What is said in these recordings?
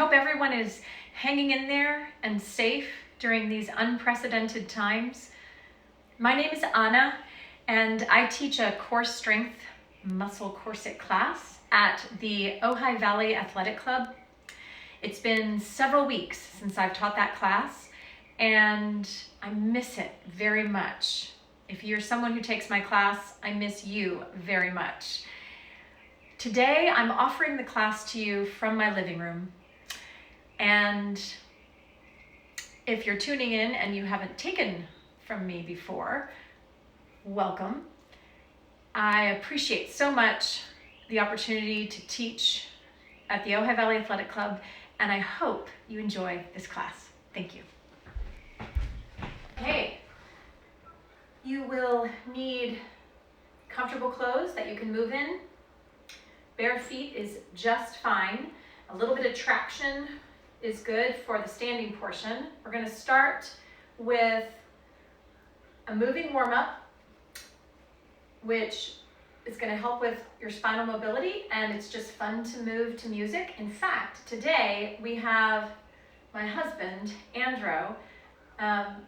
hope everyone is hanging in there and safe during these unprecedented times. My name is Anna, and I teach a core strength muscle corset class at the Ojai Valley Athletic Club. It's been several weeks since I've taught that class, and I miss it very much. If you're someone who takes my class, I miss you very much. Today, I'm offering the class to you from my living room. And if you're tuning in and you haven't taken from me before, welcome. I appreciate so much the opportunity to teach at the Ojai Valley Athletic Club, and I hope you enjoy this class. Thank you. Okay, you will need comfortable clothes that you can move in. Bare feet is just fine. A little bit of traction is good for the standing portion. We're going to start with a moving warm-up, which is going to help with your spinal mobility, and it's just fun to move to music. In fact, today we have my husband, Andrew,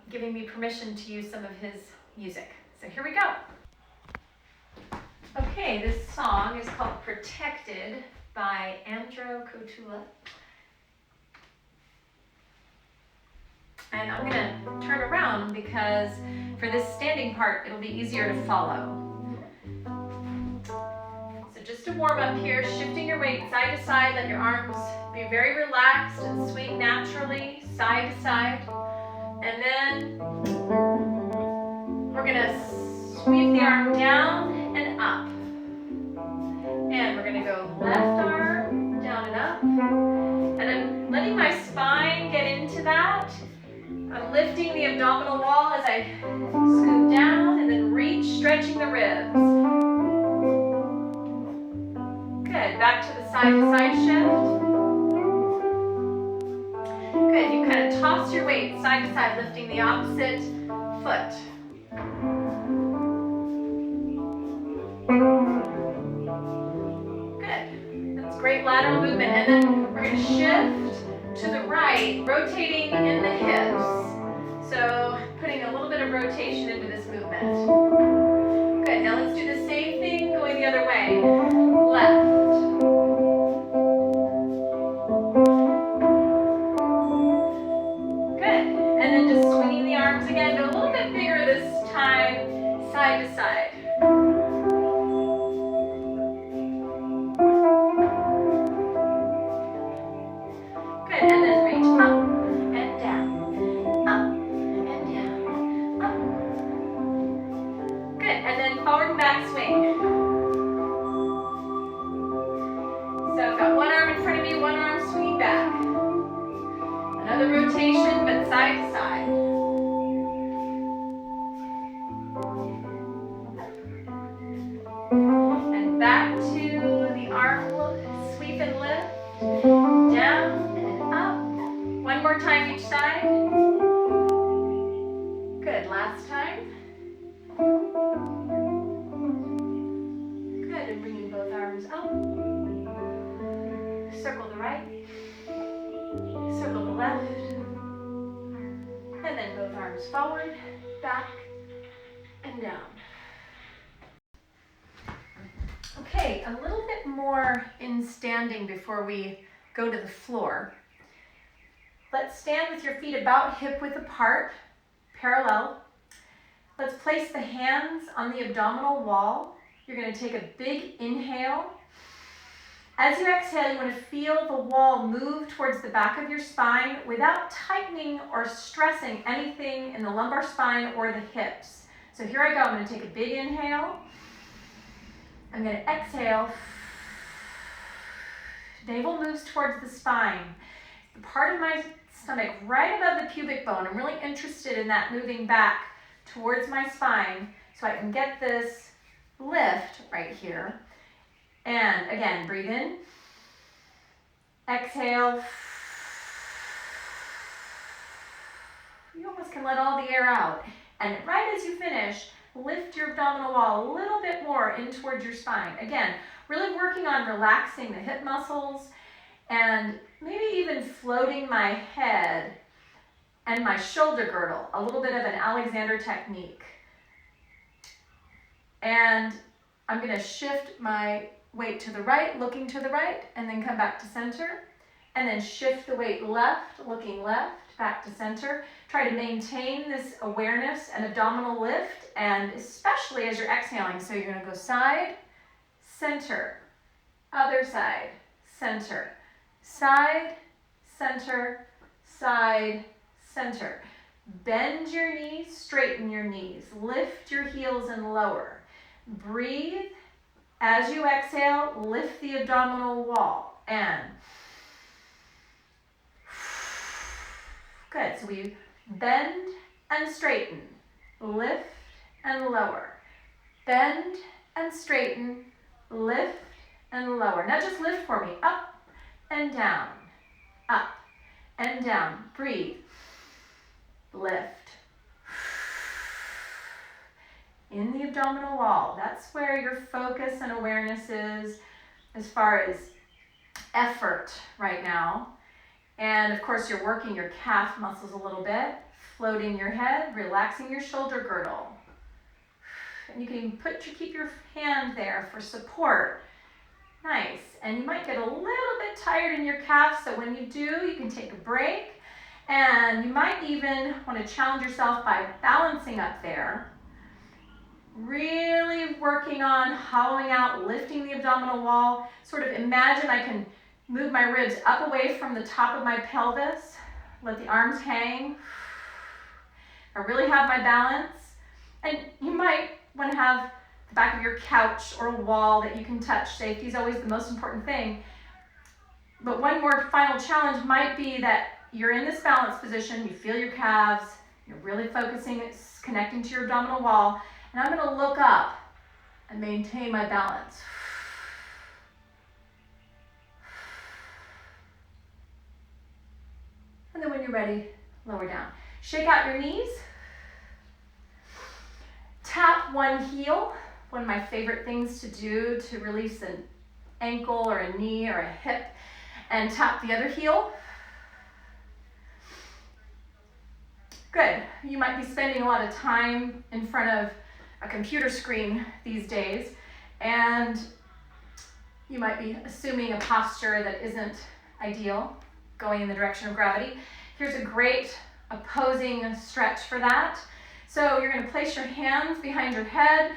giving me permission to use some of his music. So here we go. Okay, this song is called Protected by Kotula. And I'm going to turn around because for this standing part, it'll be easier to follow. So just to warm up here, shifting your weight side to side, let your arms be very relaxed and swing naturally side to side. And then we're going to sweep the arm down and up. And we're going to go left arm, down and up. And I'm letting my spine get into that. I'm lifting the abdominal wall as I scoop down and then reach, stretching the ribs. Good. Back to the side shift. Good. You kind of toss your weight side to side, lifting the opposite foot. Great lateral movement, and then we're going to shift to the right, rotating in the hips. So putting a little bit of rotation into this movement. Good, now let's do the same thing going the other way. Left. Good, and then just swinging the arms again, go a little bit bigger this time, side to side. And then reach up and down, up and down, up. Good, and then forward and back swing. So I've got one arm in front of me, one arm swinging back. Another rotation, but side to side. And back to the arm sweep and lift, down. One more time each side. Good, last time. Good, and bringing both arms up. Circle the right. Circle the left. And then both arms forward, back, and down. Okay, a little bit more in standing before we go to the floor. Let's stand with your feet about hip width apart, parallel. Let's place the hands on the abdominal wall. You're going to take a big inhale. As you exhale, you want to feel the wall move towards the back of your spine without tightening or stressing anything in the lumbar spine or the hips. So here I go. I'm going to take a big inhale. I'm going to exhale. Navel moves towards the spine. The part of my stomach right above the pubic bone. I'm really interested in that moving back towards my spine so I can get this lift right here. And again, breathe in, exhale. You almost can let all the air out. And right as you finish, lift your abdominal wall a little bit more in towards your spine. Again, really working on relaxing the hip muscles and maybe even floating my head and my shoulder girdle, a little bit of an Alexander technique. And I'm going to shift my weight to the right, looking to the right, and then come back to center. And then shift the weight left, looking left, back to center. Try to maintain this awareness and abdominal lift, and especially as you're exhaling. So you're going to go side, center, other side, center, side, center, side, center. Bend your knees, straighten your knees, lift your heels and lower. Breathe. As you exhale, lift the abdominal wall, and good. So we bend and straighten, lift and lower, bend and straighten, lift and lower. Now just lift for me, up and down, up and down. Breathe, lift. In the abdominal wall, that's where your focus and awareness is as far as effort right now. And of course, you're working your calf muscles a little bit, floating your head, relaxing your shoulder girdle. And you can even keep your hand there for support. Nice. And you might get a little bit tired in your calves, so when you do, you can take a break. And you might even want to challenge yourself by balancing up there. Really working on hollowing out, lifting the abdominal wall. Sort of imagine I can move my ribs up away from the top of my pelvis. Let the arms hang. I really have my balance. And you might want to have the back of your couch or wall that you can touch. Safety is always the most important thing. But one more final challenge might be that you're in this balance position, you feel your calves, you're really focusing, it's connecting to your abdominal wall. And I'm going to look up and maintain my balance. And then when you're ready, lower down. Shake out your knees. Tap one heel. One of my favorite things to do to release an ankle or a knee or a hip. And tap the other heel. Good. You might be spending a lot of time in front of a computer screen these days, and you might be assuming a posture that isn't ideal, going in the direction of gravity. Here's a great opposing stretch for that. So you're going to place your hands behind your head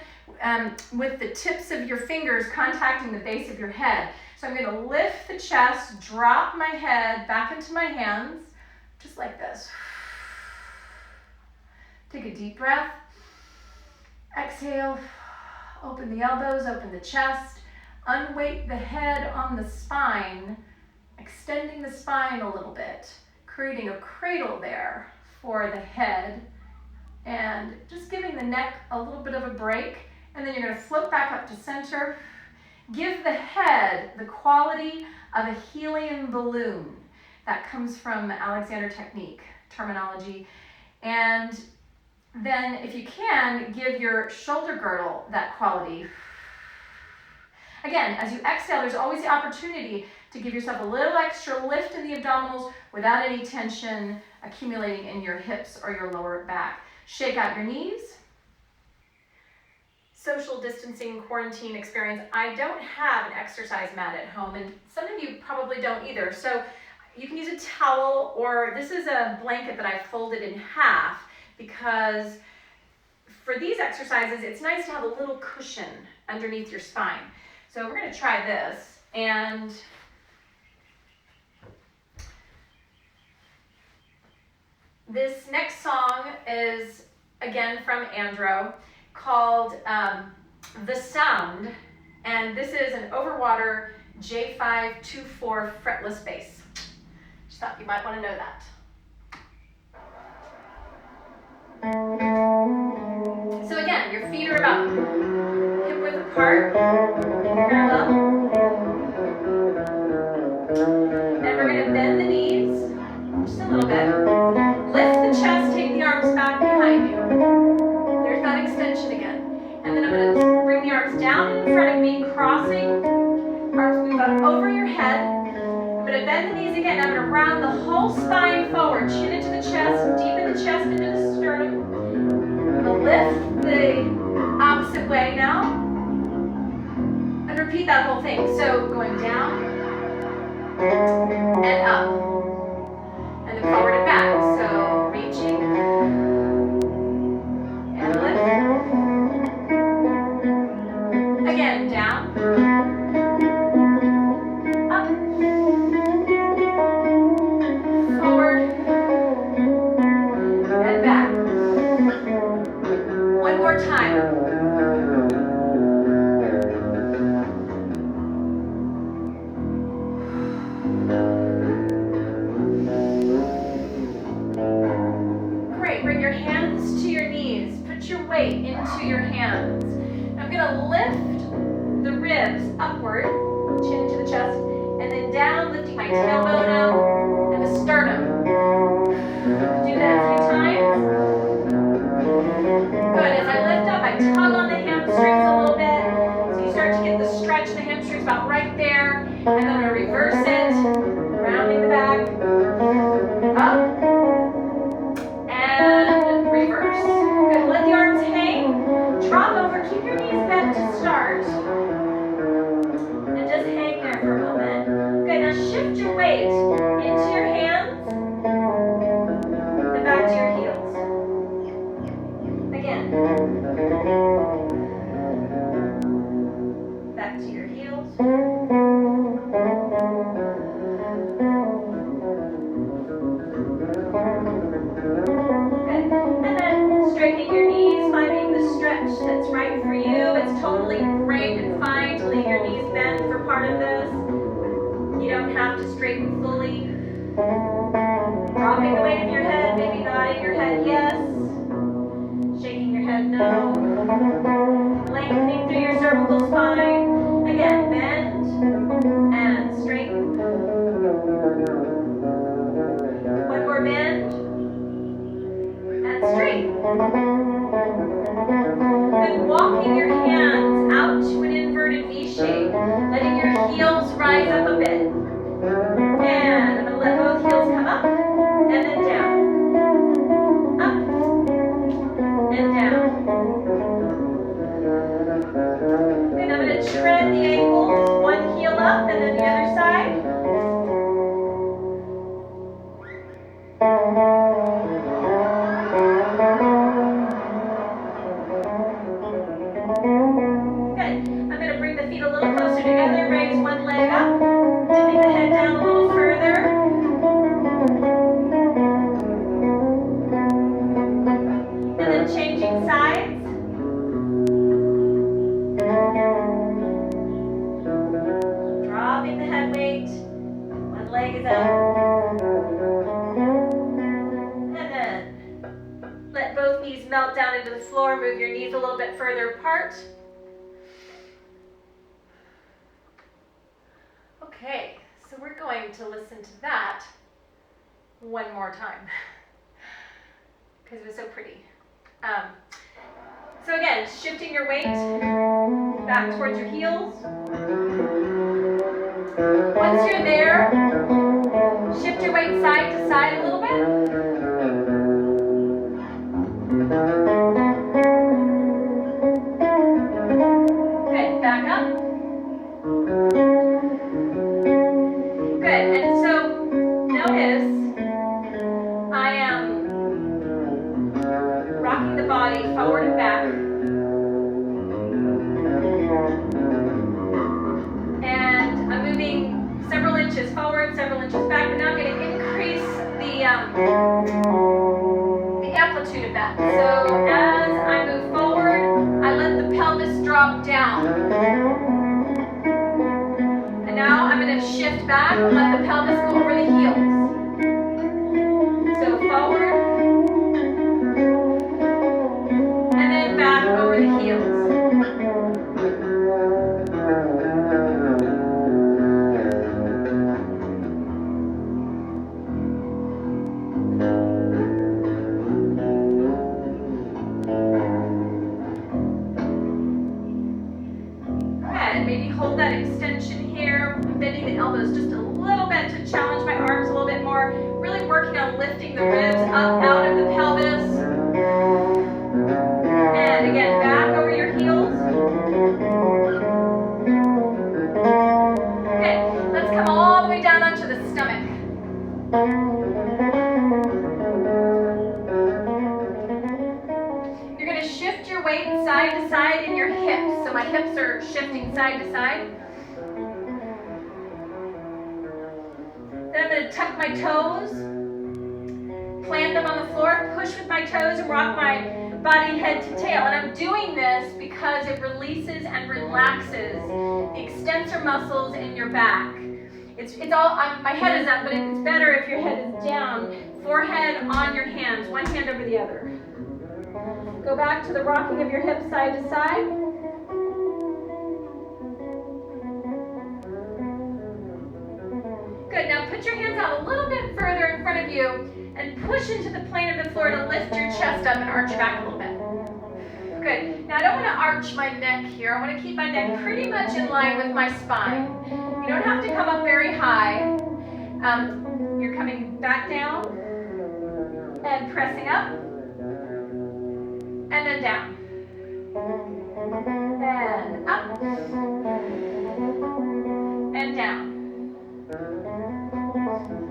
with the tips of your fingers contacting the base of your head. So I'm going to lift the chest, drop my head back into my hands, just like this. Take a deep breath. Exhale, open the elbows, open the chest, unweight the head on the spine, extending the spine a little bit, creating a cradle there for the head, and just giving the neck a little bit of a break, and then you're going to float back up to center. Give the head the quality of a helium balloon. That comes from Alexander technique terminology. And then, if you can, give your shoulder girdle that quality. Again, as you exhale, there's always the opportunity to give yourself a little extra lift in the abdominals without any tension accumulating in your hips or your lower back. Shake out your knees. Social distancing quarantine experience. I don't have an exercise mat at home, and some of you probably don't either. So you can use a towel, or this is a blanket that I folded in half, because for these exercises, it's nice to have a little cushion underneath your spine. So we're going to try this. And this next song is, again, from Andro, called The Sound. And this is an overwater J524 fretless bass. Just thought you might want to know that. So again, your feet are about hip width apart, parallel. And we're going to bend the knees just a little bit. Lift the chest, take the arms back behind you. There's that extension again. And then I'm going to bring the arms down in front of me, crossing. Arms move up over your head. I'm going to Again, I'm going to round the whole spine forward, chin into the chest, deep in the chest, into the sternum. I'm going to lift the opposite way now. And repeat that whole thing. So going down and up. And then forward and back. So reaching and lift. Again, down. Up. Forward. And back. One more time. Into your hands. I'm going to lift the ribs upward, chin to the chest, and then down, lifting my tailbone out and the sternum. Do that a few times. Good. As I lift up, I tug on the hamstrings a little bit. So you start to get the stretch in the hamstrings about right there. And then I'm going to reverse it, rounding the back, up, and reverse. Good. Let the arms hang. Drop over. Keep your knees bent to start. And just hang there for a moment. Good. Now shift your weight into your hands and back to your heels. Again. Back to your heels. Straightening your knees, finding the stretch that's right for you. It's totally great and fine to leave your knees bent for part of this. You don't have to straighten fully. Dropping the weight of your head, maybe nodding your head yes. Shaking your head no. Lengthening through your cervical spine. Again, bend and straighten. One more bend. Straight. Good. Walking your hands out to an inverted V shape, letting your heels rise up a bit. And I'm going to let both heels come up and then down. Up and down. Good. I'm going to tread the ankles, one heel up and then the other side. Together, raise one leg up, tipping the head down a little further. And then changing sides. Dropping the head weight. One leg is up. And then let both knees melt down into the floor. Move your knees a little bit further apart. Okay, so we're going to listen to that one more time because it was so pretty. So again, shifting your weight back towards your heels. Once you're there, shift your weight side to side a little bit. Good, back up. Good, and so notice I am rocking the body forward and back. And I'm moving several inches forward, several inches back, but now I'm going to increase the amplitude of that. So as I move forward, I let the pelvis drop down. And now I'm going to shift back and let the pelvis go over the heels. So forward, and then back over the heels. Good. Good, maybe hold that extension here. I'm bending the elbows just a little bit to challenge my arms a little bit more. Really working on lifting the ribs up out of the pelvis. And again, back over your heels. Good, let's come all the way down onto the stomach. You're going to shift your weight side to side in your hips. So my hips are shifting side to side. Then I'm going to tuck my toes, plant them on the floor, push with my toes, and rock my body head to tail. And I'm doing this because it releases and relaxes the extensor muscles in your back. It's all, my head is up, but it's better if your head is down. Forehead on your hands, one hand over the other. Go back to the rocking of your hips side to side. Good, now put your hands out a little bit further in front of you and push into the plane of the floor to lift your chest up and arch back a little bit. Good, now I don't want to arch my neck here. I want to keep my neck pretty much in line with my spine. You don't have to come up very high. You're coming back down and pressing up and then down and up and down.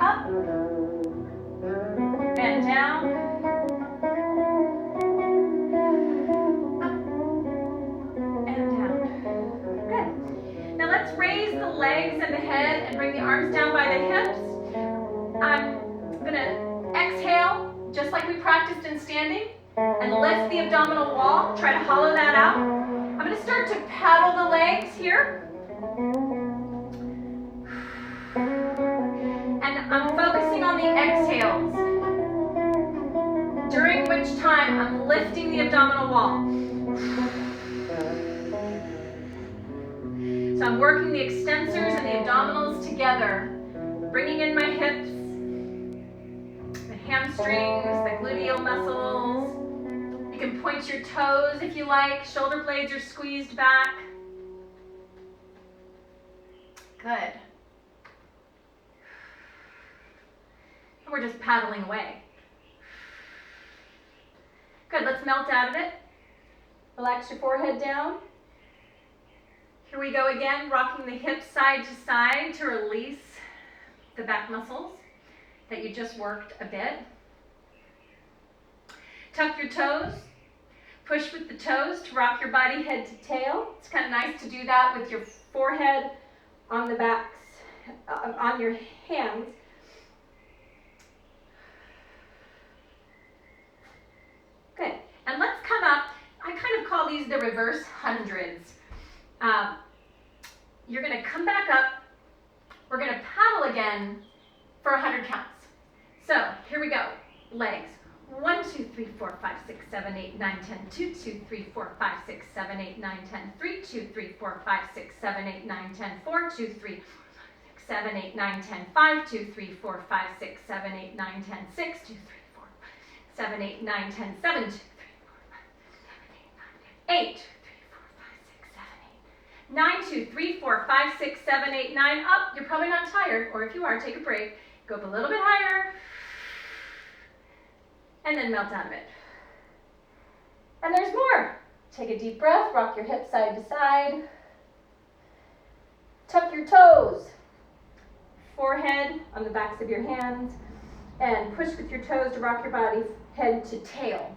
Up and down, up and down. Good. Now let's raise the legs and the head and bring the arms down by the hips. I'm going to exhale, just like we practiced in standing, and lift the abdominal wall. Try to hollow that out. I'm going to start to paddle the legs here. And I'm focusing on the exhales, during which time I'm lifting the abdominal wall. So I'm working the extensors and the abdominals together, bringing in my hips, the hamstrings, the gluteal muscles. You can point your toes if you like. Shoulder blades are squeezed back. Good. We're just paddling away. Good, let's melt out of it. Relax your forehead down. Here we go again, rocking the hips side to side to release the back muscles that you just worked a bit. Tuck your toes. Push with the toes to rock your body head to tail. It's kind of nice to do that with your forehead on the backs, on your hands. Good. And let's come up. I kind of call these the reverse hundreds. You're going to come back up. We're going to paddle again for 100 counts. So here we go. Legs. 1, 2, 3, 4, 5, 6, 7, 8, 9, 10. 2, 2, 3, 4, 5, 6, 7, 8, 9, 10. 3, 2, 3, 4, 5, 6, 7, 8, 9, 10. 4, 2, 3, 7, 8, 9, 10. 5, 2, 3, 4, 5, 6, 7, 8, 9, 10. 6, 2, 3, 4, 7, 8, 9, 10. 7, 2, 3, 4, 5, 8, 2, 3, 4, 5, 6, 7, 8. 9, 2, 3, 4, 5, 6, 7, 8, 9. Up. You're probably not tired, or if you are, take a break. Go up a little bit higher. And then melt out of it. And there's more. Take a deep breath, rock your hips side to side. Tuck your toes. Forehead on the backs of your hands. And push with your toes to rock your body head to tail.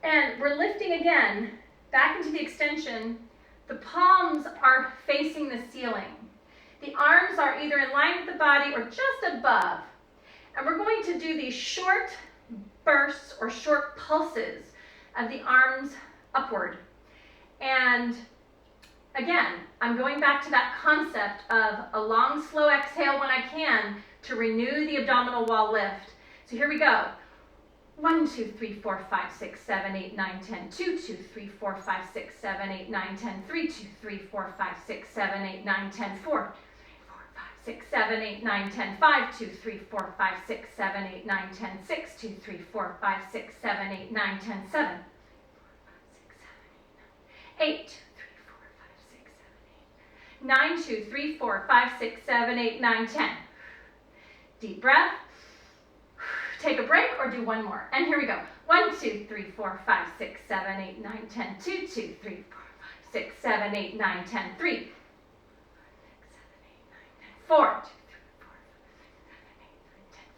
And we're lifting again, back into the extension. The palms are facing the ceiling. The arms are either in line with the body or just above. And we're going to do these short bursts or short pulses of the arms upward. And again, I'm going back to that concept of a long, slow exhale when I can to renew the abdominal wall lift. So here we go. 1, 2, 3, 4, 5, 6, 7, 8, 9, 10. 2, 2, 3, 4, 5, 6, 7, 8, 9, 10. 3, 2, 3, 4, 5, 6, 7, 8, 9, 10. 4, 6, 7, 8, 9, 10. 5, 2, 3, 4, 5, 6, 7, 8, 9, 10. 6, 2, 3, 4, 5, 6, 7, 8, 9, 10. 7, 8, 2, 3, 4, 9, 2, 3, 4, 5, 6, 7, 8, 9, 10. Deep breath. Take a break or do one more. And here we go. 1, 2, 3, 4, 5, 6, 7, 8, 9, 10. 2, 2, 3, 4, 5, 6, 7, 8, 9, 10. 3, 4,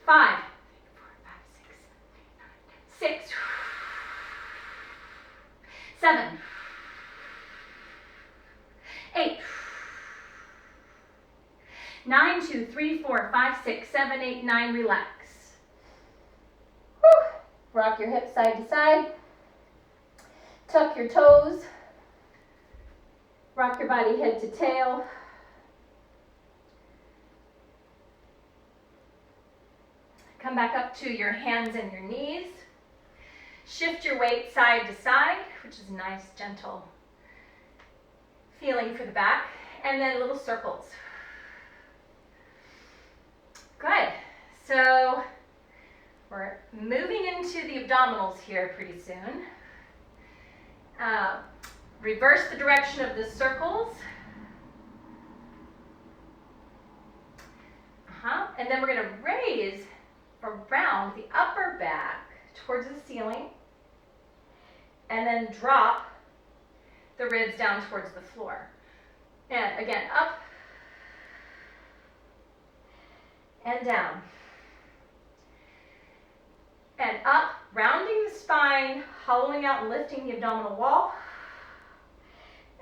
5, 6, 7, 8, 9, 2, 3, 4, 5, 6, 7, 8, 9. Relax. Whew. Rock your hips side to side. Tuck your toes. Rock your body head to tail. Come back up to your hands and your knees. Shift your weight side to side, which is a nice, gentle feeling for the back. And then little circles. Good. So we're moving into the abdominals here pretty soon. Reverse the direction of the circles. And then we're going to raise around the upper back towards the ceiling. And then drop the ribs down towards the floor. And again, up and down. And up, rounding the spine, hollowing out and lifting the abdominal wall.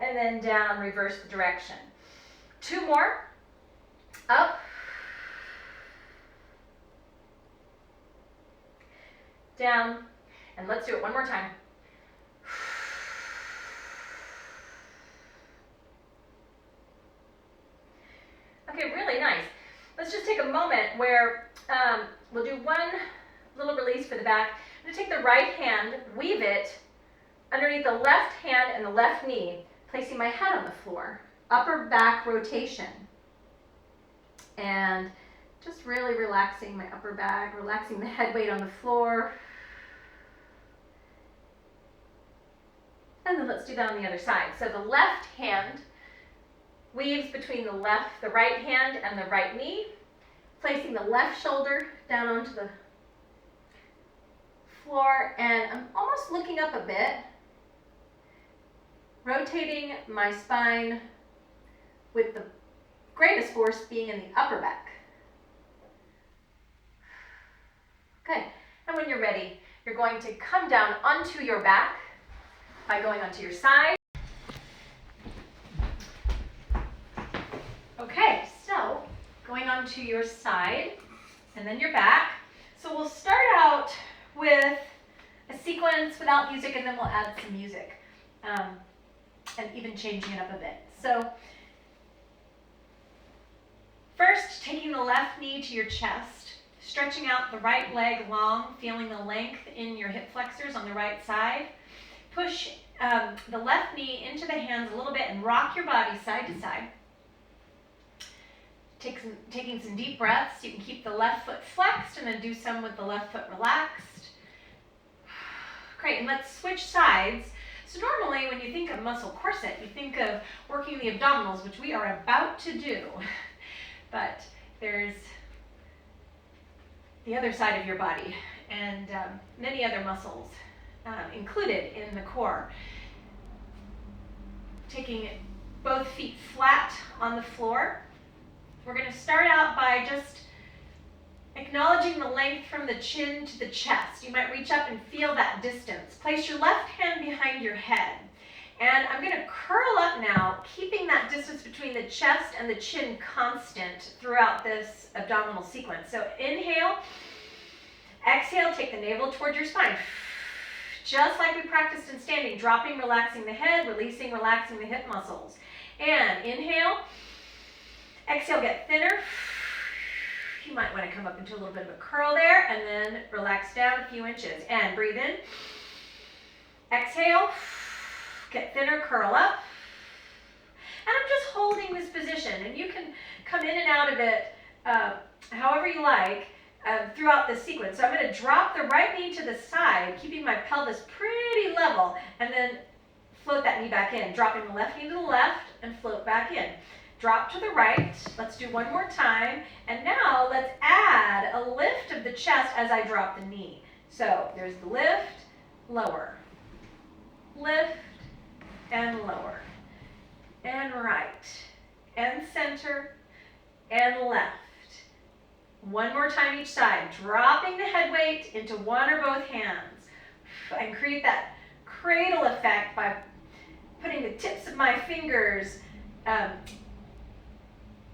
And then down, reverse the direction. 2 more. Up. Down. And let's do it one more time. Okay, really nice. Let's just take a moment where we'll do one little release for the back. I'm going to take the right hand, weave it underneath the left hand and the left knee, placing my head on the floor. Upper back rotation. And just really relaxing my upper back, relaxing the head weight on the floor. And then let's do that on the other side. So the left hand weaves between the right hand and the right knee, placing the left shoulder down onto the floor, and I'm almost looking up a bit, rotating my spine with the greatest force being in the upper back. Good. And when you're ready, you're going to come down onto your back by going onto your side. Okay, so going onto your side and then your back. So we'll start out with a sequence without music, and then we'll add some music and even changing it up a bit. So first, taking the left knee to your chest, stretching out the right leg long, feeling the length in your hip flexors on the right side. Push the left knee into the hands a little bit and rock your body side to side. Taking some deep breaths. You can keep the left foot flexed and then do some with the left foot relaxed. Great, and let's switch sides. So normally when you think of muscle corset, you think of working the abdominals, which we are about to do. But there's the other side of your body and many other muscles included in the core. Taking both feet flat on the floor. We're going to start out by just acknowledging the length from the chin to the chest. You might reach up and feel that distance. Place your left hand behind your head. And I'm going to curl up now, keeping that distance between the chest and the chin constant throughout this abdominal sequence. So inhale, exhale, take the navel towards your spine. Just like we practiced in standing, dropping, relaxing the head, releasing, relaxing the hip muscles. And inhale, exhale, get thinner. You might want to come up into a little bit of a curl there, and then relax down a few inches. And breathe in. Exhale, get thinner, curl up. And I'm just holding this position, and you can come in and out of it however you like throughout this sequence. So I'm going to drop the right knee to the side, keeping my pelvis pretty level, and then float that knee back in, dropping the left knee to the left and float back in. drop to the right. Let's do one more time. And now let's add a lift of the chest as I drop the knee. So there's the lift, lower, lift, and lower, and right, and center, and left. One more time each side, dropping the head weight into one or both hands. And create that cradle effect by putting the tips of my fingers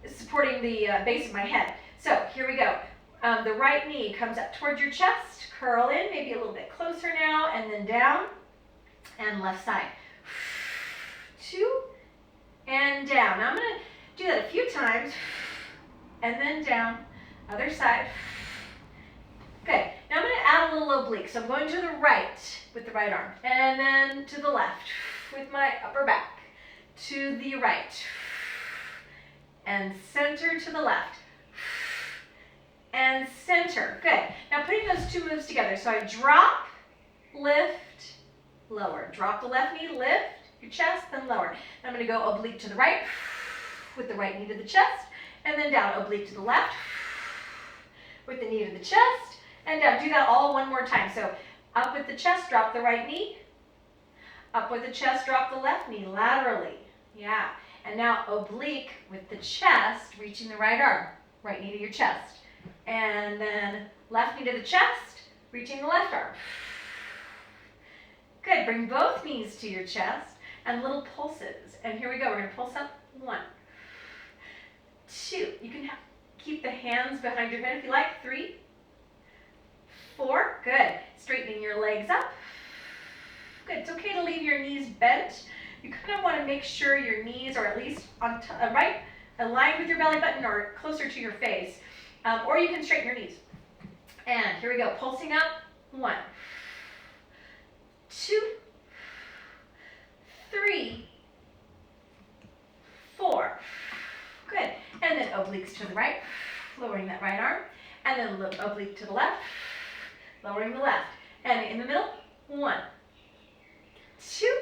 supporting the base of my head. So here we go. The right knee comes up towards your chest, curl in, maybe a little bit closer now, and then down, and left side. 2, and down. Now I'm going to do that a few times, and then down, other side. Good. Now I'm going to add a little oblique. So I'm going to the right with the right arm, and then to the left with my upper back, to the right, and center to the left, and center. Good. Now putting those two moves together. So I drop, lift, lower. Drop the left knee, lift your chest, then lower. Now I'm going to go oblique to the right with the right knee to the chest, and then down, oblique to the left with the knee to the chest, and down. Do that all one more time. So up with the chest, drop the right knee. Up with the chest, drop the left knee laterally. Yeah. And now oblique with the chest, reaching the right arm. Right knee to your chest. And then left knee to the chest, reaching the left arm. Good. Bring both knees to your chest and little pulses. And here we go. We're going to pulse up. 1, 2. You can keep the hands behind your head if you like. 3, 4. Good. Straightening your legs up. Good. It's okay to leave your knees bent. You kind of want to make sure your knees are at least on right, aligned with your belly button or closer to your face. Or you can straighten your knees. And here we go. Pulsing up. 1, 2, 3, 4. Good. And then obliques to the right, lowering that right arm. And then oblique to the left, lowering the left. And in the middle. 1, 2,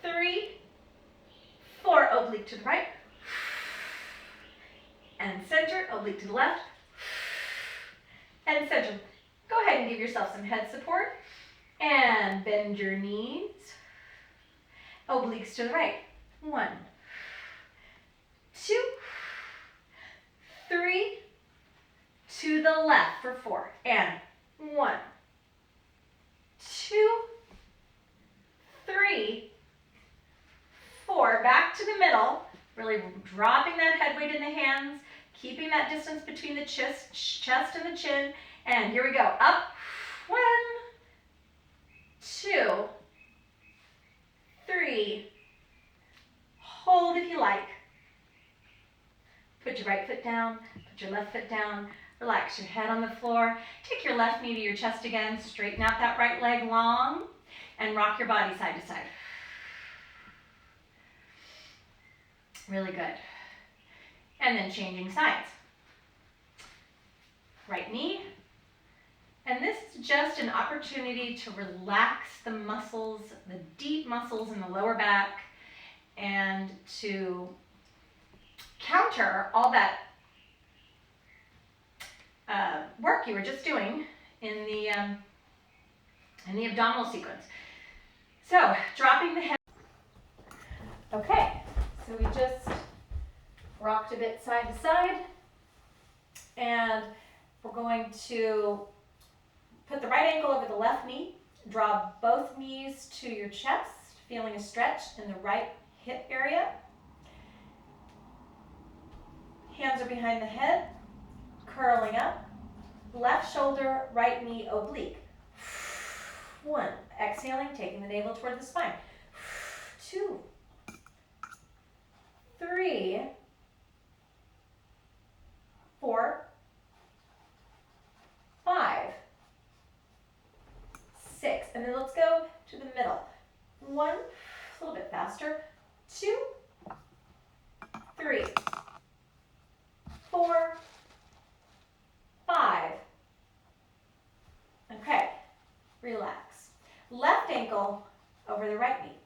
3, 4. Oblique to the right. And center. Oblique to the left. And center. Go ahead and give yourself some head support. And bend your knees. Obliques to the right. 1, 2, 3, to the left for 4. And 1, 2, 3, 4. Back to the middle. Really dropping that head weight in the hands, keeping that distance between the chest and the chin. And here we go. Up. 1, 2, 3. Hold if you like. Put your right foot down, put your left foot down. Relax your head on the floor. Take your left knee to your chest again. Straighten out that right leg long and rock your body side to side. Really good. And then changing sides. Right knee. And this is just an opportunity to relax the muscles, the deep muscles in the lower back, and to counter all that work you were just doing in the abdominal sequence. So, dropping the head. Okay, so we just rocked a bit side to side, and we're going to put the right ankle over the left knee, draw both knees to your chest, feeling a stretch in the right hip area. Hands are behind the head, curling up. Left shoulder, right knee oblique. 1, exhaling, taking the navel toward the spine. 2, 3, 4, 5, 6. And then let's go to the middle. 1, a little bit faster. 2, 3, 4, 5. Okay, relax. Left ankle over the right knee.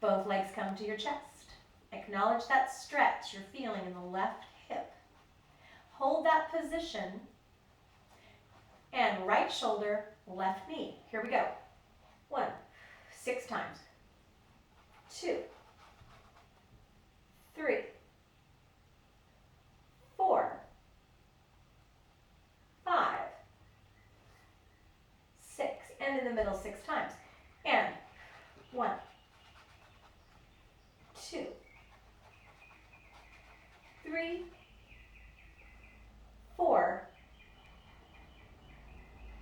Both legs come to your chest. Acknowledge that stretch you're feeling in the left hip. Hold that position, and right shoulder, left knee. Here we go. 1, 6 times. 2, 3, 4, 5, 6, and in the middle 6 times. And 1, 2, 3, 4,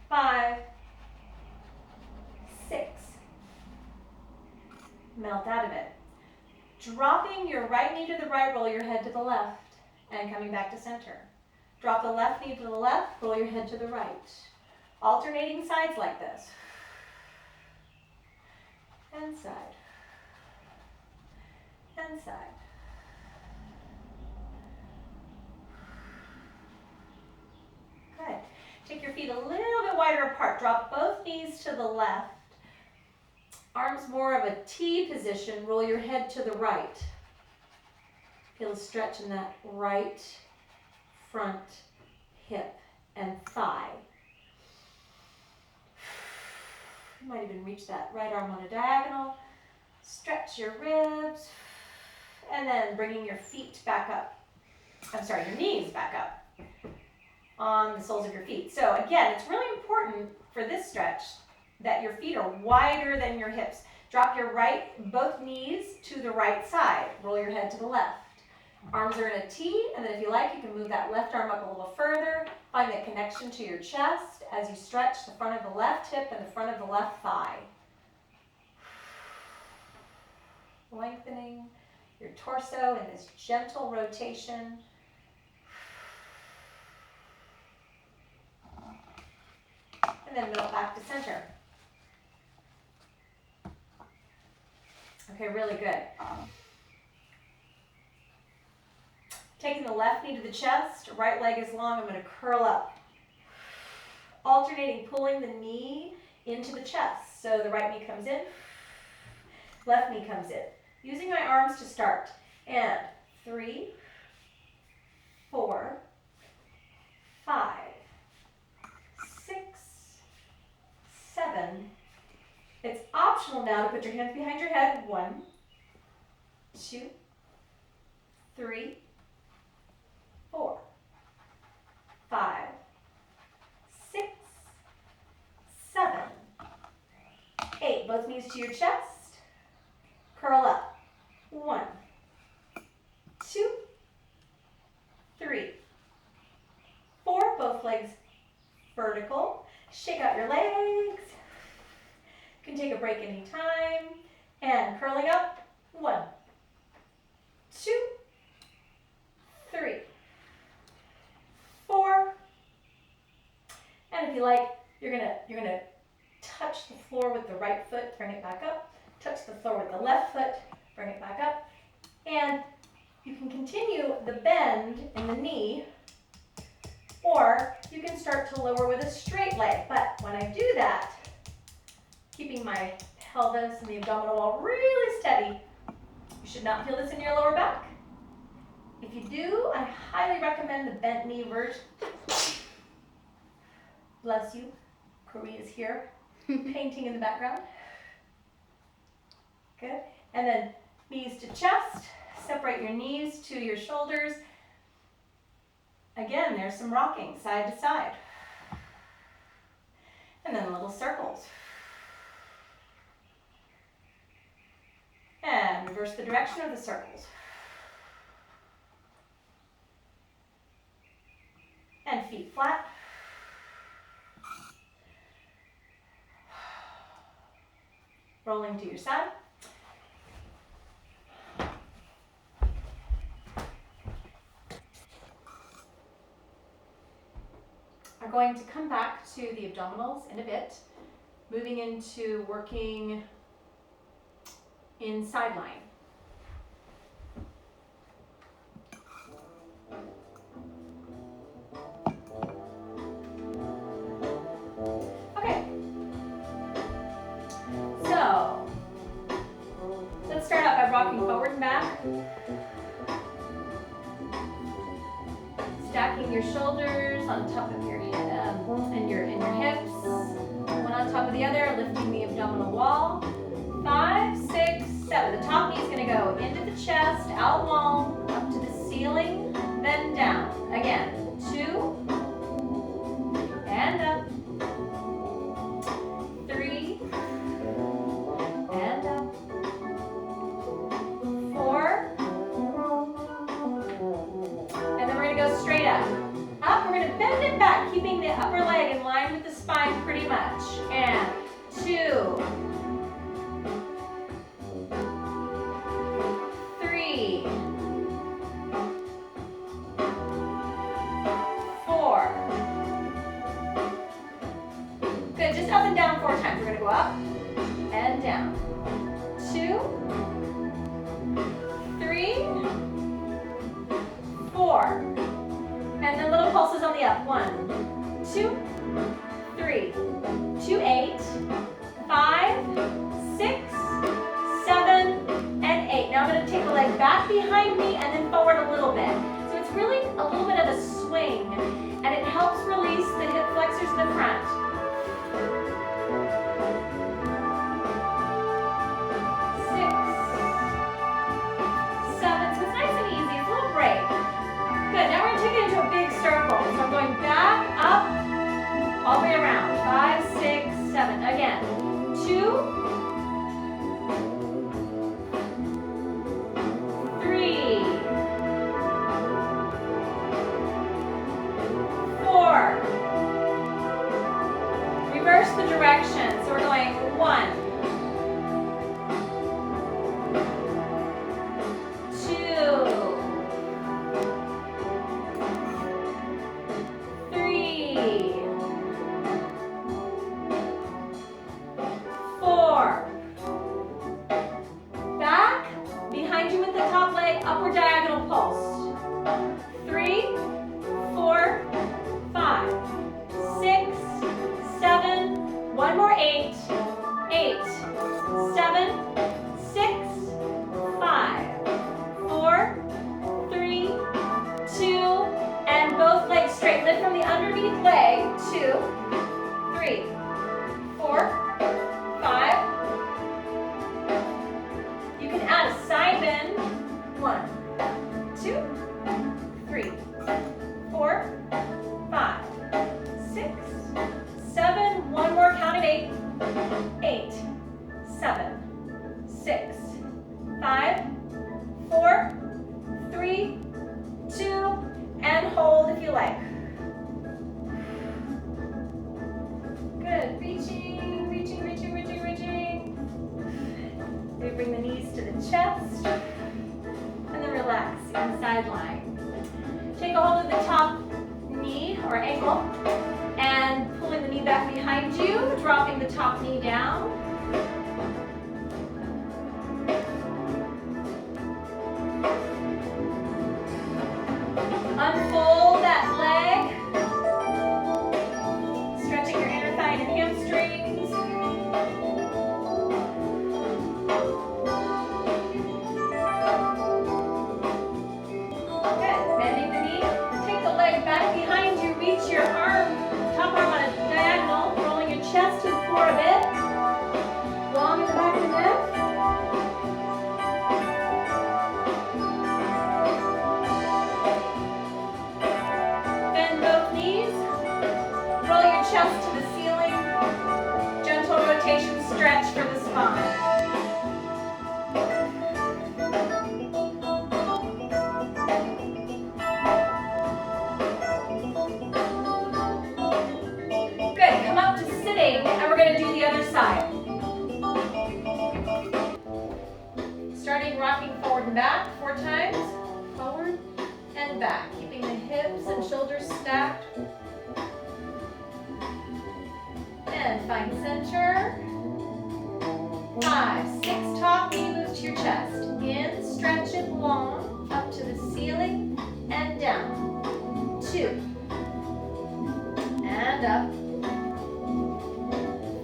5, 6. Melt out of it. Dropping your right knee to the right, roll your head to the left, and coming back to center. Drop the left knee to the left, roll your head to the right. Alternating sides like this. And side. And side. Good. Take your feet a little bit wider apart. Drop both knees to the left. Arms more of a T position. Roll your head to the right. Feel a stretch in that right front hip and thigh. You might even reach that right arm on a diagonal. Stretch your ribs. And then bringing your feet back up. Your knees back up on the soles of your feet. So again, it's really important for this stretch that your feet are wider than your hips. Drop your both knees to the right side. Roll your head to the left. Arms are in a T, and then if you like, you can move that left arm up a little further. Find that connection to your chest as you stretch the front of the left hip and the front of the left thigh. Lengthening your torso in this gentle rotation. And then melt back to center. Okay, really good. Taking the left knee to the chest, right leg is long, I'm going to curl up. Alternating, pulling the knee into the chest. So the right knee comes in, left knee comes in. Using my arms to start. And 3, 4, 5, 6, 7. It's optional now to put your hands behind your head. 1, 2, 3, 4, 5, 6, 7, 8. Both knees to your chest. Curl up. 1, 2, 3, 4. Both legs vertical. Shake out your legs. You can take a break anytime. And curling up. 1, 2, 3, 4. And if you like, you're gonna touch the floor with the right foot, bring it back up. Touch the floor with the left foot, bring it back up. And you can continue the bend in the knee, or you can start to lower with a straight leg. But when I do that, keeping my pelvis and the abdominal wall really steady, you should not feel this in your lower back. If you do, I highly recommend the bent knee version. Bless you. Korea's here, painting in the background. Good. And then knees to chest. Separate your knees to your shoulders. Again, there's some rocking side to side. And then little circles. And reverse the direction of the circles. And feet flat. Rolling to your side. We're going to come back to the abdominals in a bit, moving into working in side line. Okay, so let's start out by 5, rocking forward and back. Stacking your shoulders on top of your head and your hips. One on top of the other, lifting the abdominal wall. 5, 6, 7. The top knee is going to go into the chest, out long, up to the ceiling, then down. Again, 2, and up. 3, and up. 4, and then we're going to go straight up. Up, we're going to bend it back, keeping the upper leg in line with the spine pretty much. And 2, 3, 4. Good, just up and down 4 times. We're going to go up and down. 2, 3, 4. And then little pulses on the up. 1, 2, 3, 2, 8, 5, 6, 7, and 8. Now I'm going to take the leg back behind me and then forward a little bit. So it's really a little bit of a swing, and it helps release the hip flexors in the front. 6, 7. So it's nice and easy. It's a little break. Good. Now we're going to take it into a big circle. So I'm going back, up, all the way around. 5, 6, 7. Again. 2, 3, 4. Reverse the direction. So we're going 1, 2, 3, 4. Back, behind you with the top leg, upward diagonal pulse. 3, 4, 5, 6, 7, one more, 8, 8, 7, 6, 5, 4, 3, 2, and both legs straight. Lift from the underneath leg. 2, 3, 4, 5. You can add a side bend. 1, 2, 3, 4, 5, 6, 7. One more, count of 8. 8, 7, 6, 5, 4, 3, 2, and hold if you like. Good. Reaching, reaching, reaching, reaching, reaching. We bring the knees to the chest. And then relax inside lying. Take a hold of the top knee or ankle and pulling the knee back behind you, dropping the top knee down. Unfold that leg. Stretching your inner thigh and hamstrings. Good. Bending the knee. Take the leg back behind you. Reach your arm, top arm on a diagonal, rolling your chest to the floor a bit. Long in the back of the neck. Bend both knees. Roll your chest to the ceiling. Gentle rotation stretch for the spine. Good. Come up to sitting, and we're going to do the other side. Starting rocking forward and back 4 times. Forward and back. Keeping the hips and shoulders stacked. And find center. 5, 6, top knee moves to your chest. In, stretch it long, up to the ceiling, and down. 2. And up.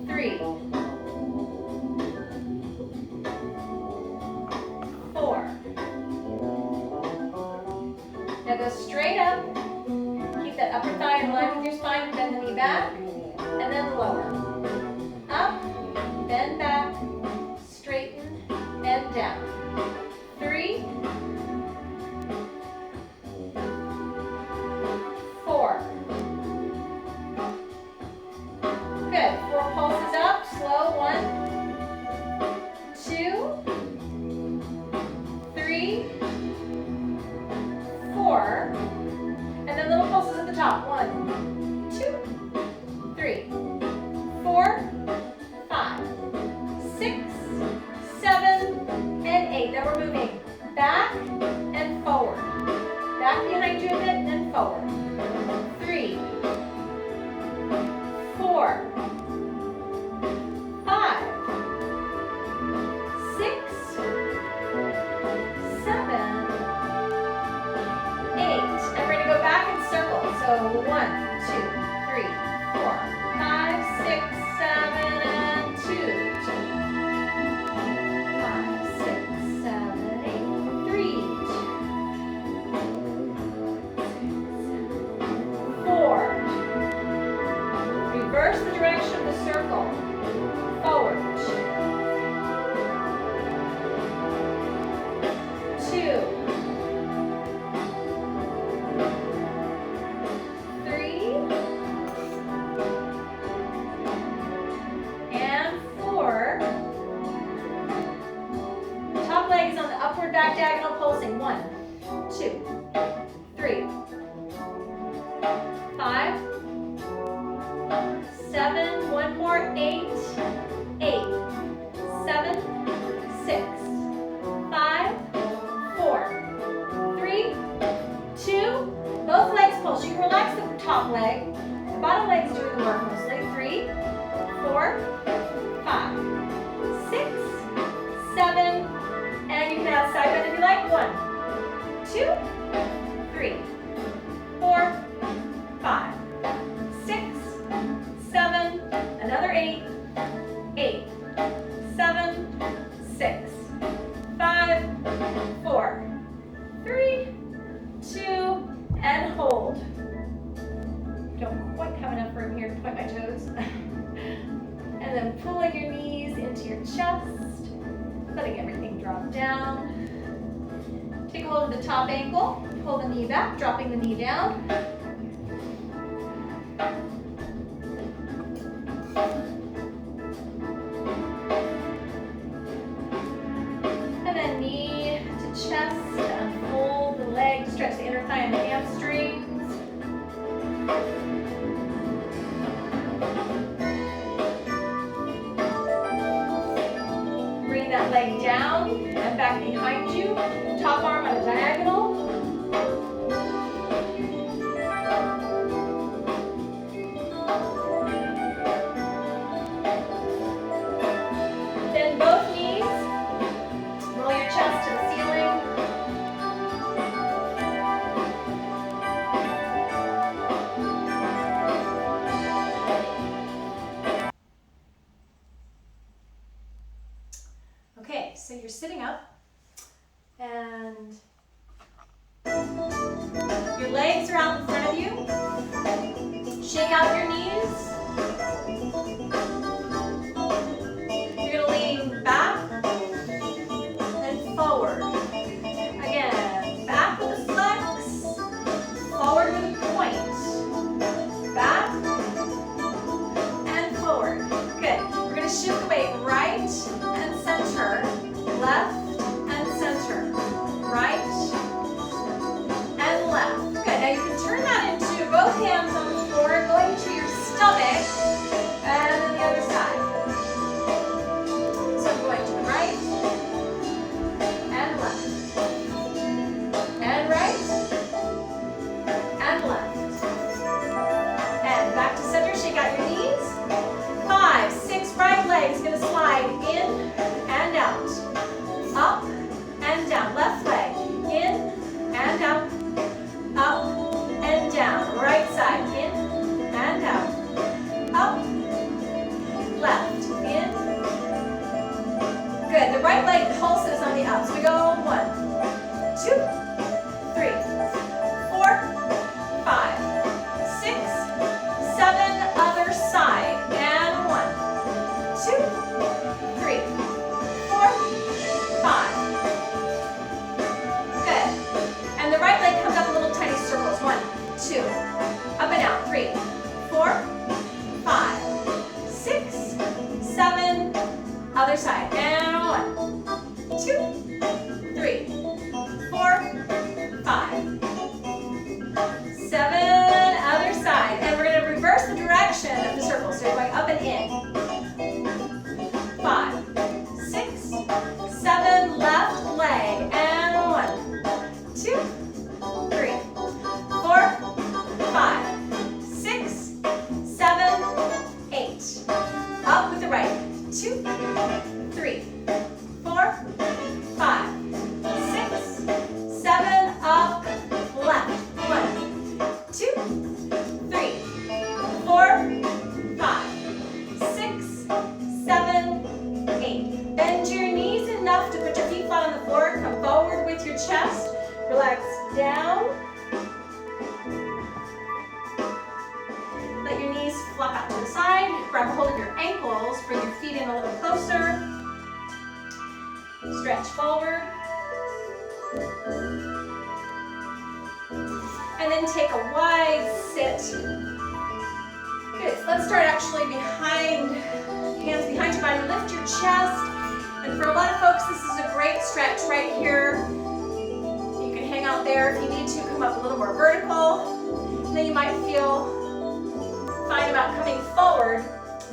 3. 3, 4, and then little pulses at the top. 1, 2, 3, 4, 5, 6, 7, and 8. Then we're moving back and forward. Back behind you a bit and then forward. 3, 4, 5, 6, 7, 8. And we're going to go back and circle. So 1, 2, 3, 4, 5, 6, 7, and 2. 5, 6, 7, 8. 3, 4. Reverse the direction of the circle. Forward. 2, 3, and 4. Top leg is on the upward back diagonal pulsing. 1, 2, 3, 5, 7, one more, 8, 8, 7, 6, 5, 4, 3, 2, both legs pulse. You can relax the top leg. The bottom leg is doing the work mostly. 3, 4, 5, 6, 7, and you can add side bend if you like. 1, 2, 3, 4, 5, 6, 7, another 8, 8, 7, 6, 5, 4, 3, 2, and hold. Don't quite have enough room here to point my toes. And then pulling your knees into your chest, letting everything drop down. Take a hold of the top ankle, pull the knee back, dropping the knee down. And then knee to chest, unfold the leg, stretch the inner thigh and the hamstrings. Bring that leg down and back behind you. Top arm on a diagonal. Bend both knees. Roll your chest to the ceiling. Okay, so you're sitting up and your legs are out in front of you. Shake out your knees. You're going to lean back and forward. Again, back with a flex, forward with a point. Back and forward. Good. We're going to shift the weight right and center, left and center, right and left. Good. Now you can turn that into both hands on the floor, going to your stomach. chest. Relax down. Let your knees flop out to the side. Grab a hold of your ankles. Bring your feet in a little closer. Stretch forward. And then take a wide sit. Good. So let's start actually behind, hands behind your body. Lift your chest. And for a lot of folks, this is a great stretch right here. You can hang out there if you need to. Come up a little more vertical. And then you might feel fine about coming forward,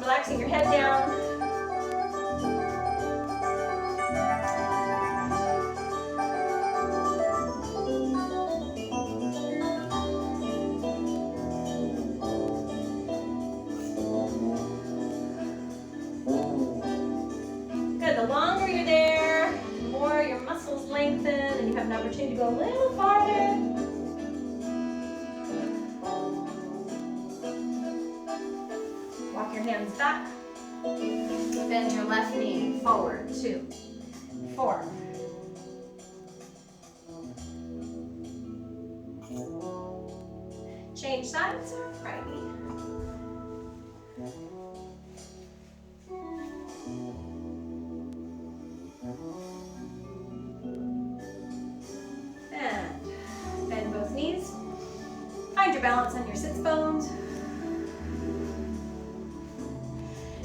relaxing your head down. The longer you're there, the more your muscles lengthen and you have an opportunity to go a little farther. Walk your hands back. Bend your left knee forward. 2, 4. Change sides. Right knee. And bend both knees. Find your balance on your sits bones.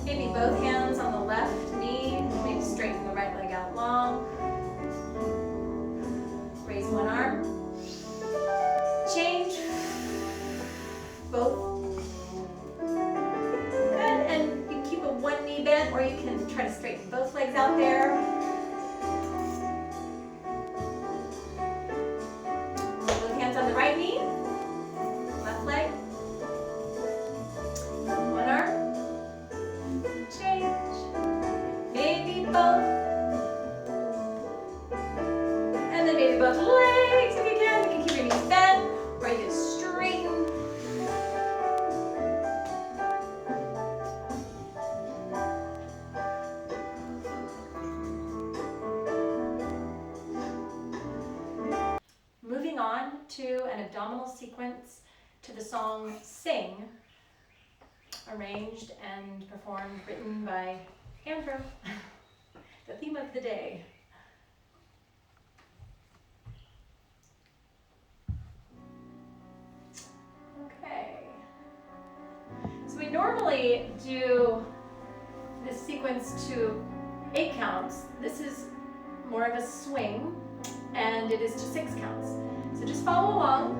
Maybe both hands on the left knee. Maybe straighten the right leg out long. Raise one arm. Change. Both. Good. And you can keep a one knee bent, or you can try to straighten both legs out there. Both hands on the right knee. Left leg. One arm. Change. Maybe both. And then maybe both legs if you can. You can keep your knees bent, or you can straighten. Moving on to an abdominal sequence to the song Sing, arranged and performed, written by Andrew, the theme of the day. Okay, so we normally do this sequence to 8 counts. This is more of a swing, and it is to 6 counts. So just follow along.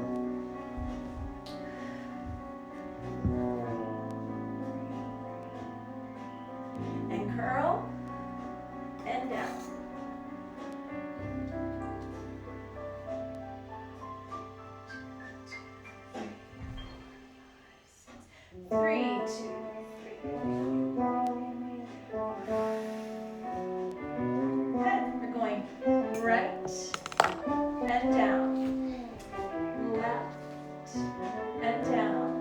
And curl and down. 3, 2, 3. Good. We're going right and down, left and down.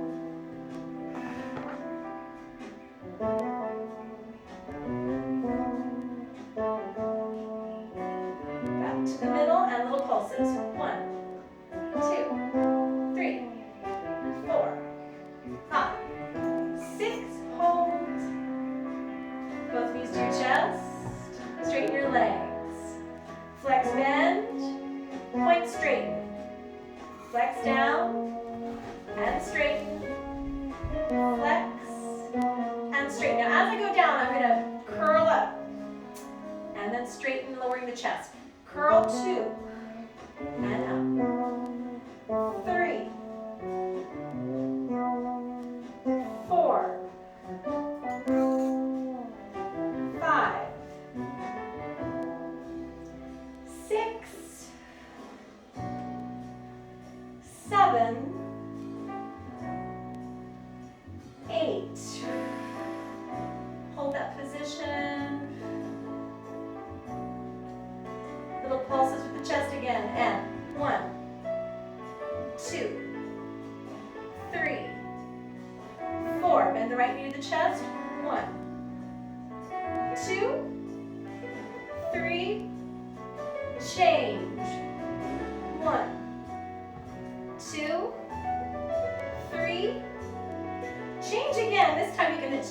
Back to the middle and little pulses. 1, 2, 3, 4, 5, 6. Hold. Both knees to your chest. Straighten your legs. Flex, bend. Point, straighten. Flex down and straighten. Flex and straighten. Now as I go down, I'm going to curl up and then straighten, lowering the chest. Curl 2 and up. 3, 4, 5, 6, 7, 8. Hold that position. Little pulses with the chest again. And 1, 2, 3, 4. Bend the right knee to the chest. 1, 2, 3. Change.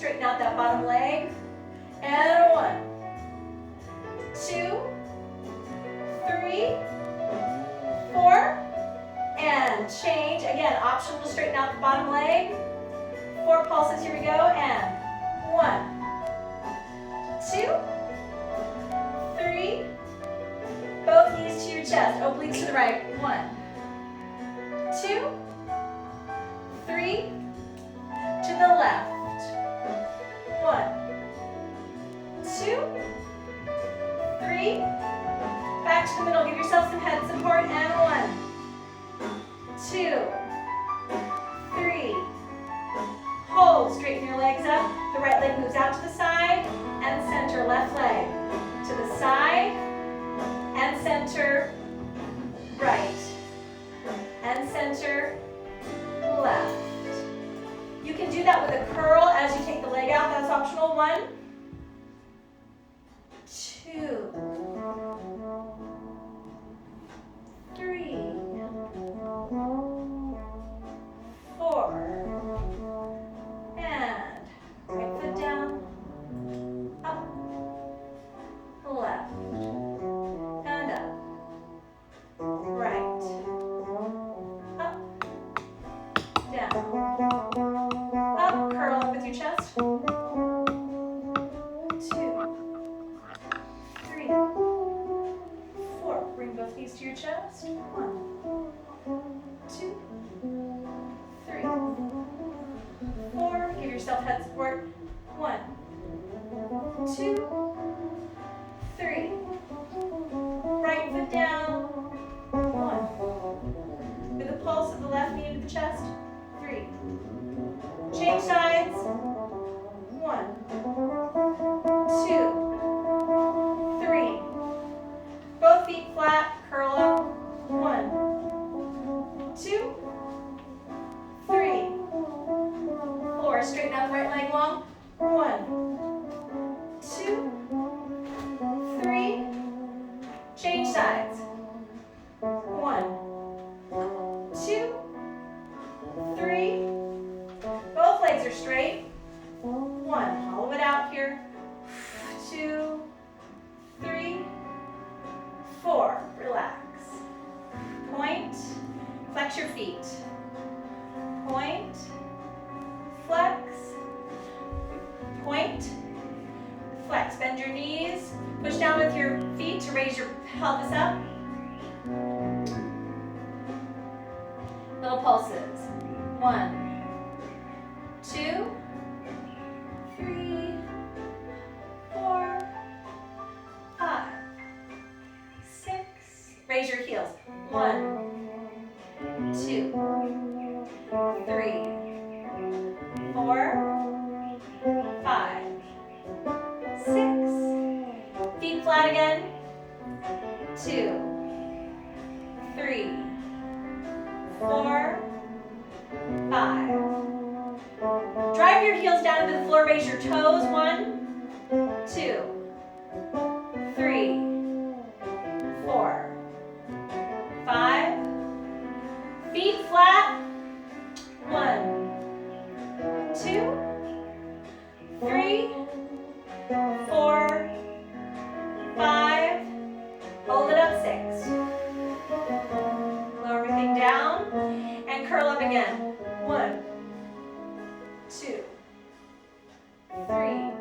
straighten out that bottom leg. And 1, 2, 3, 4, and change. Again, optional to straighten out the bottom leg. 4 pulses, here we go, and 1, 2, 3, both knees to your chest, obliques to the right. 1, 2, 3, to the left. 1, 2, 3, back to the middle. Give yourself some head support, and 1, 2, 3, hold, straighten your legs up. The right leg moves out to the side, and center, left leg to the side, and center, right, and center, left. You can do that with a curl as you take the leg out, that's optional. 1, 2, 3, 4, and right foot down, up, left, and up, right, up, down, up, curl up with your chest. 2, 3, 4, bring both knees to your chest. 1, 2, 3, 4, give yourself head support. 1, 2, 3, right foot down. 1, with a pulse of the left knee into the chest. 3, change sides. 1, 2, 3, both feet flat, curl up. 1, 2, 3, 4, straighten out the right leg long. 1, 2, 3, change sides. 1, 2, 3, both legs are straight. 1, hollow it out here. 2, 3, 4, relax. Point, flex your feet. Point, flex, point, flex. Bend your knees, push down with your feet to raise your pelvis up. Little pulses. 1, 2, 3, 4, 5, 6. Raise your heels. 1, 2, 3, 4, 5, 6. Feet flat again. 2, 3, 4, 5. Drive your heels down into the floor, raise your toes. 1, 2, 3, 4, 5. Feet flat. 1, 2, 3, 4, 5. Hold it up. 6. Lower everything down and curl up again. 1, 2, 3,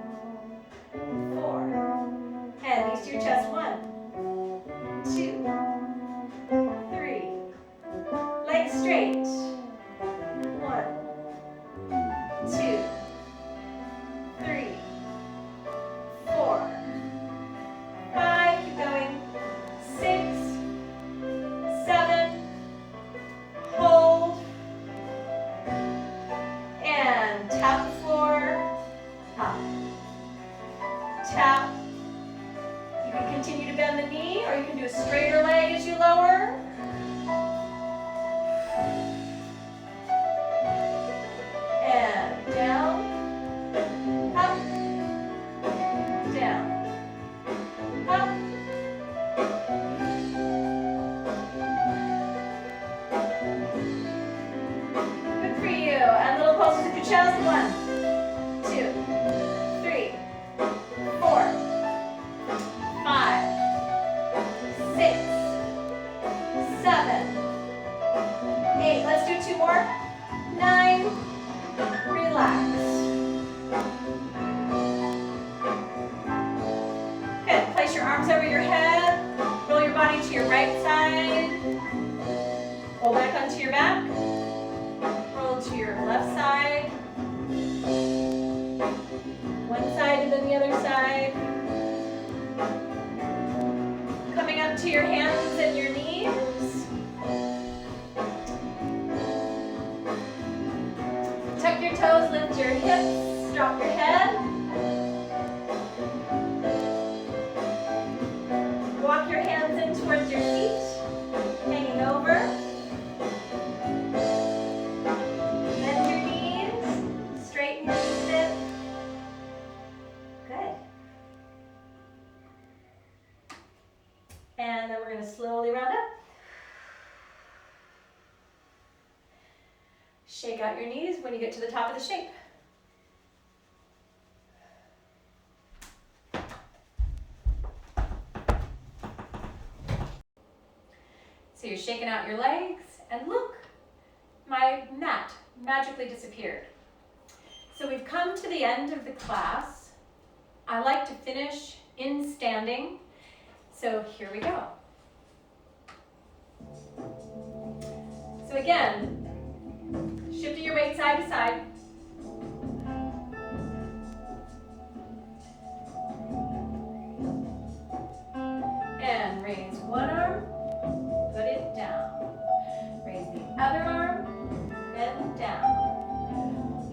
4. And knees to your chest. 1, 2, 3. Legs straight. 1, 2, 3, 4, 5. Keep going. 6, 7. Hold. And tap the floor. Up. Tap. You can continue to bend the knee, or you can do a straighter leg as you lower. And down. Up. Down. Up. Good for you. And little pulses with your chest. 1, 2, to your hands and your knees. Tuck your toes, lift your hips, drop your head. Walk your hands in towards your feet, hanging over. Bend your knees, straighten your knees in. Good. And then we're going to slowly round up. Shake out your knees when you get to the top of the shape. So you're shaking out your legs, and look, my mat magically disappeared. So we've come to the end of the class. I like to finish in standing, so here we go. So again, shifting your weight side to side. And raise one arm, put it down. Raise the other arm, and down.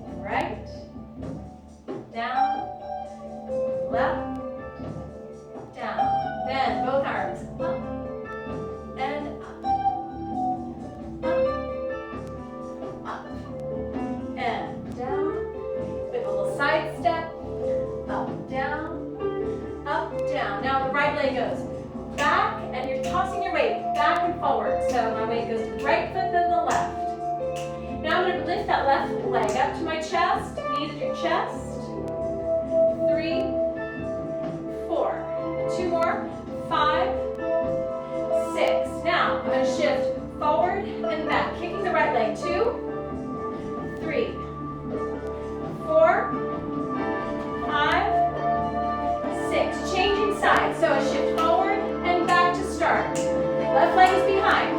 And right, down, left, down. Then both arms up and up. Up, and down, with a little side step, up, down, now the right leg goes back, and you're tossing your weight back and forward, so my weight goes to the right foot, then the left. Now I'm going to lift that left leg up to my chest, knee to your chest, 3, 4, 2 more, 5, 6, now I'm going to shift forward and back, kicking the right leg, 2, 3, 4, 5, 6. Changing sides. So a shift forward and back to start. Left leg is behind.